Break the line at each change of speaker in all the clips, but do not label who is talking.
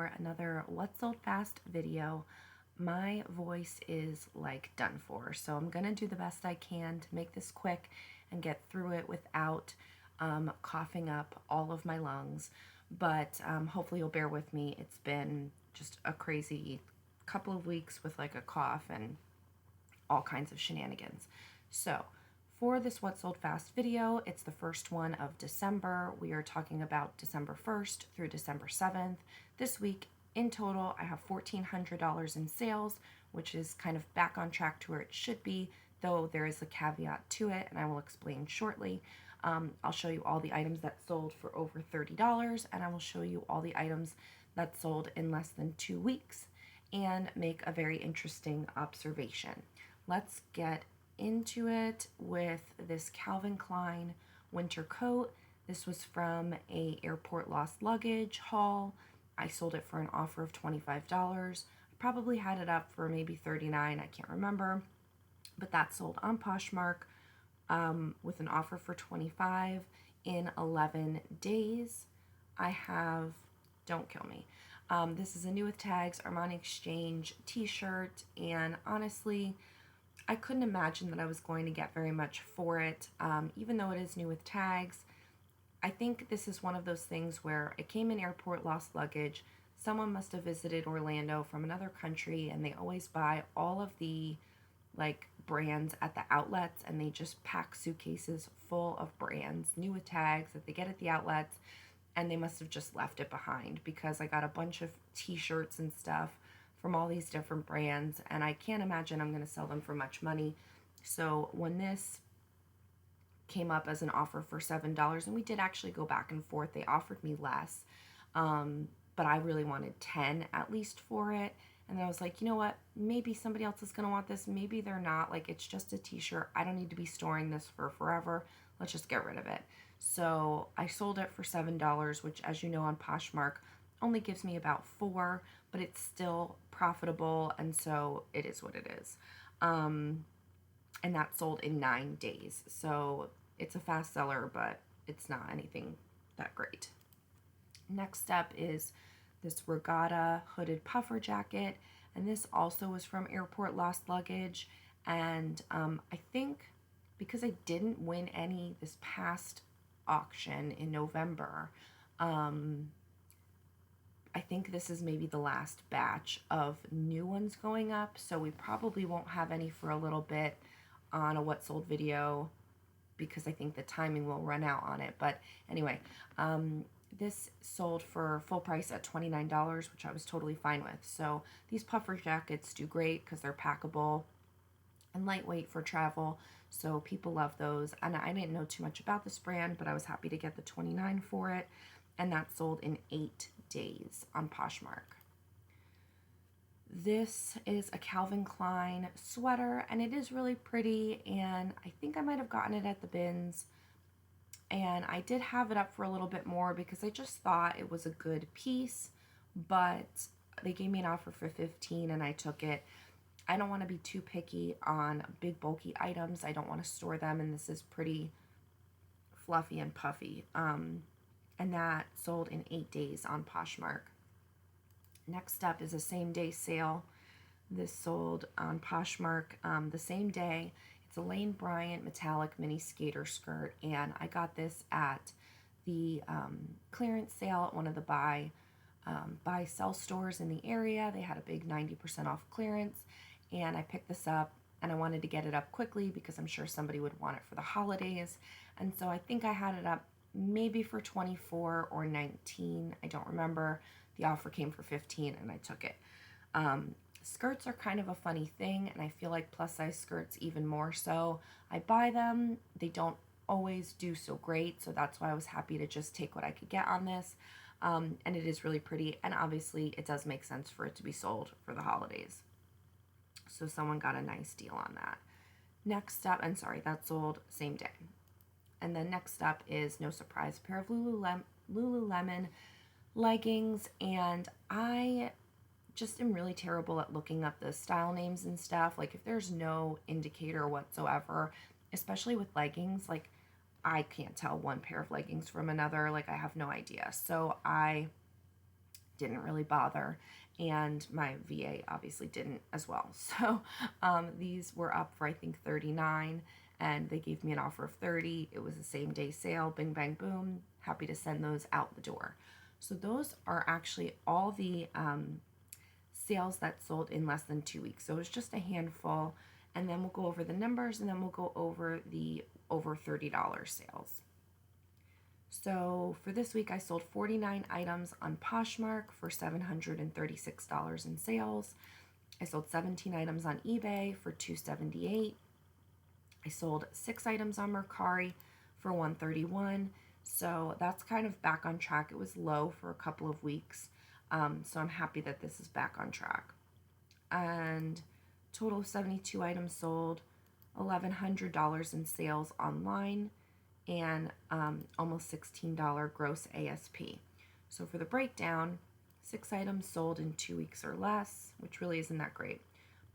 for another What Sold Fast video. My voice is like done for, so I'm gonna do the best I can to make this quick and get through it without coughing up all of my lungs. But hopefully you'll bear with me. It's been just a crazy couple of weeks with like a cough and all kinds of shenanigans. So for this What Sold Fast video, it's the first one of December. We are talking about December 1st through December 7th. This week, in total, I have $1,400 in sales, which is kind of back on track to where it should be, though there is a caveat to it, and I will explain shortly. I'll show you all the items that sold for over $30, and I will show you all the items that sold in less than 2 weeks, and make a very interesting observation. Let's get into it with this Calvin Klein winter coat. This was from a airport lost luggage haul. I sold it for an offer of $25. I probably had it up for maybe $39, I can't remember, but that sold on Poshmark with an offer for $25 in 11 days. I have, don't kill me, this is a New with Tags Armani Exchange t-shirt, and honestly I couldn't imagine that I was going to get very much for it, even though it is New with Tags. I think this is one of those things where it came in airport lost luggage. Someone must have visited Orlando from another country, and they always buy all of the like brands at the outlets, and they just pack suitcases full of brands, New with Tags, that they get at the outlets, and they must have just left it behind, because I got a bunch of t-shirts and stuff from all these different brands, and I can't imagine I'm going to sell them for much money. So when this came up as an offer for $7, and we did actually go back and forth, they offered me less, but I really wanted 10 at least for it. And then I was like, you know what, maybe somebody else is going to want this, maybe they're not. Like, it's just a t-shirt, I don't need to be storing this for forever, let's just get rid of it. So I sold it for $7, which, as you know, on Poshmark only gives me about 4, but it's still profitable, and so it is what it is. And that sold in 9 days, so it's a fast seller, but it's not anything that great. Next up is this regatta hooded puffer jacket, and this also was from airport lost luggage. And I think because I didn't win any this past auction in November, I think this is maybe the last batch of new ones going up, so we probably won't have any for a little bit on a What Sold video, because I think the timing will run out on it. But anyway, this sold for full price at $29, which I was totally fine with. So these puffer jackets do great because they're packable and lightweight for travel, so people love those. And I didn't know too much about this brand, but I was happy to get the $29 for it, and that sold in 8 days on Poshmark. This is a Calvin Klein sweater, and it is really pretty, and I think I might have gotten it at the bins, and I did have it up for a little bit more because I just thought it was a good piece, but they gave me an offer for $15 and I took it. I don't want to be too picky on big bulky items. I don't want to store them, and this is pretty fluffy and puffy. And that sold in 8 days on Poshmark. Next up is a same day sale. This sold on Poshmark the same day. It's a Lane Bryant metallic mini skater skirt, and I got this at the clearance sale at one of the buy sell stores in the area. They had a big 90% off clearance, and I picked this up, and I wanted to get it up quickly because I'm sure somebody would want it for the holidays. And so I think I had it up maybe for 24 or 19, I don't remember. The offer came for 15 and I took it. Skirts are kind of a funny thing, and I feel like plus size skirts even more so. I buy them, they don't always do so great, so that's why I was happy to just take what I could get on this. And it is really pretty, and obviously it does make sense for it to be sold for the holidays. So someone got a nice deal on that. Next up, and sorry, that sold same day. And then next up is, no surprise, a pair of Lululemon leggings, and I just am really terrible at looking up the style names and stuff. Like, if there's no indicator whatsoever, especially with leggings, like I can't tell one pair of leggings from another. Like, I have no idea. So I didn't really bother, and my VA obviously didn't as well. So these were up for I think $39, and they gave me an offer of $30. It was a same day sale, bing bang boom. Happy to send those out the door. So those are actually all the sales that sold in less than 2 weeks. So it was just a handful, and then we'll go over the numbers, and then we'll go over the over $30 sales. So for this week, I sold 49 items on Poshmark for $736 in sales. I sold 17 items on eBay for $278. I sold 6 items on Mercari for $131. So that's kind of back on track. It was low for a couple of weeks. So I'm happy that this is back on track. And total of 72 items sold, $1,100 in sales online, and almost $16 gross ASP. So for the breakdown, 6 items sold in 2 weeks or less, which really isn't that great.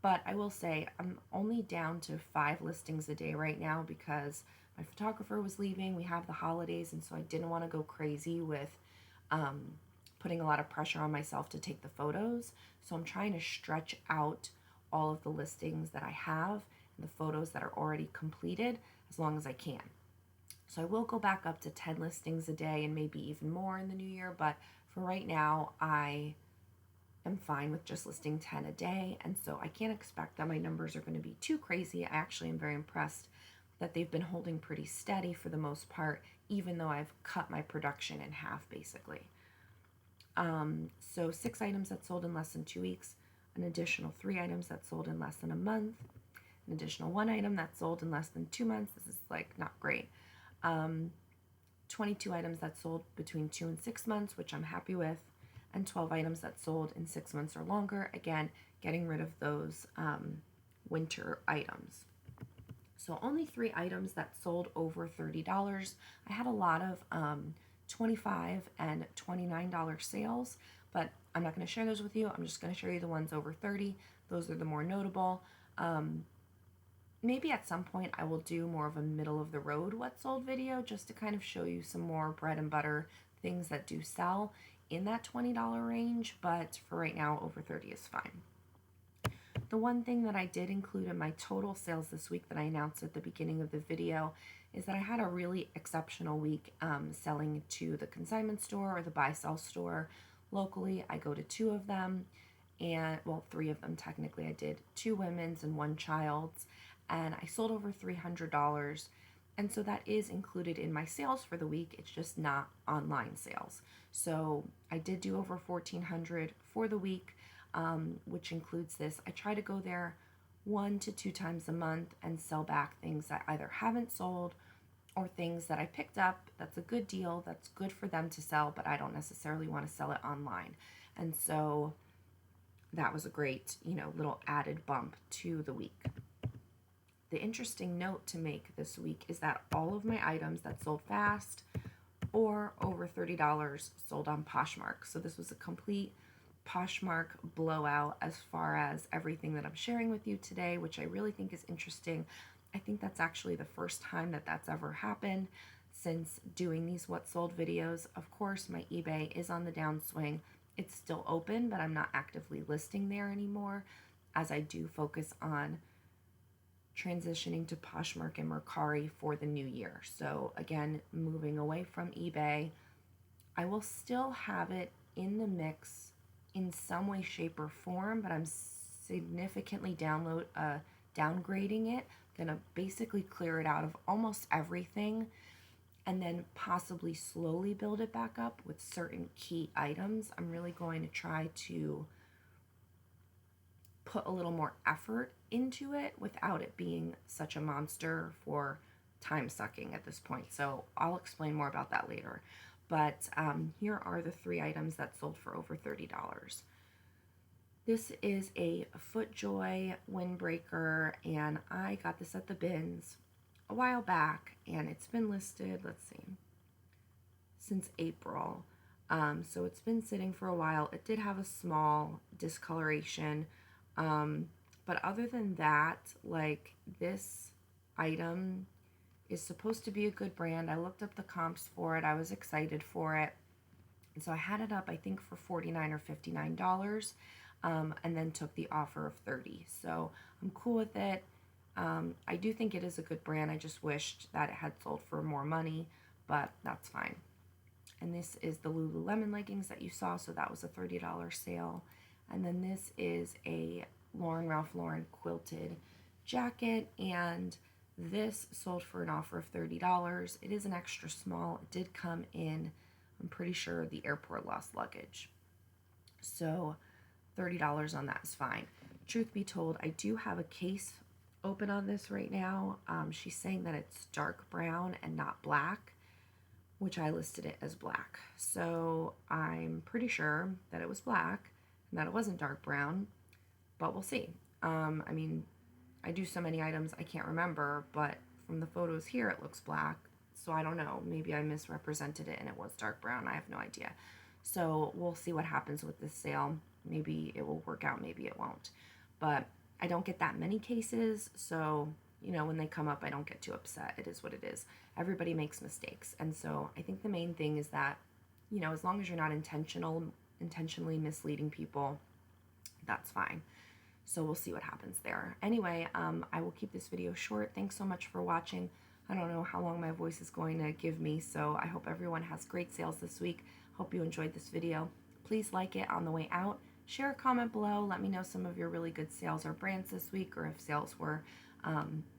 But I will say I'm only down to 5 listings a day right now because my photographer was leaving. We have the holidays, and so I didn't want to go crazy with putting a lot of pressure on myself to take the photos. So I'm trying to stretch out all of the listings that I have and the photos that are already completed as long as I can. So I will go back up to 10 listings a day and maybe even more in the new year, but for right now, I am fine with just listing 10 a day, and so I can't expect that my numbers are going to be too crazy. I actually am very impressed that they've been holding pretty steady for the most part, even though I've cut my production in half, basically. So 6 items that sold in less than 2 weeks, an additional 3 items that sold in less than a month, an additional 1 item that sold in less than 2 months. This is like not great. 22 items that sold between 2 and 6 months, which I'm happy with, and 12 items that sold in 6 months or longer. Again, getting rid of those winter items. So only 3 items that sold over $30. I had a lot of $25 and $29 sales, but I'm not going to share those with you. I'm just going to show you the ones over 30. Those are the more notable. Maybe at some point I will do more of a middle of the road what sold video just to kind of show you some more bread and butter things that do sell in that $20 range, but for right now, over 30 is fine. The one thing that I did include in my total sales this week that I announced at the beginning of the video is that I had a really exceptional week selling to the consignment store or the buy-sell store locally. I go to 2 of them, and well, 3 of them technically. I did 2 women's and 1 child's, and I sold over $300. And so that is included in my sales for the week. It's just not online sales. So I did do over $1,400 for the week, which includes this. I try to go there 1 to 2 times a month and sell back things that either haven't sold or things that I picked up. That's a good deal. That's good for them to sell, but I don't necessarily want to sell it online. And so that was a great, little added bump to the week. The interesting note to make this week is that all of my items that sold fast or over $30 sold on Poshmark. So this was a complete Poshmark blowout as far as everything that I'm sharing with you today, which I really think is interesting. I think that's actually the first time that that's ever happened since doing these what sold videos. Of course, my eBay is on the downswing. It's still open, but I'm not actively listing there anymore as I do focus on transitioning to Poshmark and Mercari for the new year. So again, moving away from eBay. I will still have it in the mix in some way, shape, or form, but I'm significantly downgrading it. Gonna basically clear it out of almost everything and then possibly slowly build it back up with certain key items. I'm really going to try to put a little more effort into it without it being such a monster for time sucking at this point. So I'll explain more about that later. But here are the 3 items that sold for over $30. This is a FootJoy windbreaker, and I got this at the bins a while back, and it's been listed, let's see, since April. So it's been sitting for a while. It did have a small discoloration, but other than that, like, this item is supposed to be a good brand. I looked up the comps for it. I was excited for it. So I had it up, I think, for $49 or $59, and then took the offer of $30. So I'm cool with it. I do think it is a good brand. I just wished that it had sold for more money, but that's fine. And this is the Lululemon leggings that you saw, so that was a $30 sale. And then this is a Ralph Lauren quilted jacket, and this sold for an offer of $30. It is an extra small. It did come in, I'm pretty sure, the airport lost luggage. So $30 on that is fine. Truth be told, I do have a case open on this right now. She's saying that it's dark brown and not black, which I listed it as black. So I'm pretty sure that it was black and that it wasn't dark brown, but we'll see. I mean, I do so many items I can't remember, but from the photos here it looks black. So I don't know, maybe I misrepresented it and it was dark brown. I have no idea. So we'll see what happens with this sale. Maybe it will work out, maybe it won't. But I don't get that many cases, so when they come up, I don't get too upset. It is what it is. Everybody makes mistakes. And so I think the main thing is that, as long as you're not intentionally misleading people, that's fine. So we'll see what happens there. Anyway, I will keep this video short. Thanks so much for watching. I don't know how long my voice is going to give me, so I hope everyone has great sales this week. Hope you enjoyed this video. Please like it on the way out. Share a comment below. Let me know some of your really good sales or brands this week, or if sales were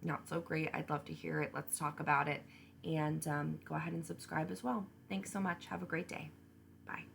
not so great. I'd love to hear it. Let's talk about it. And go ahead and subscribe as well. Thanks so much. Have a great day. Bye.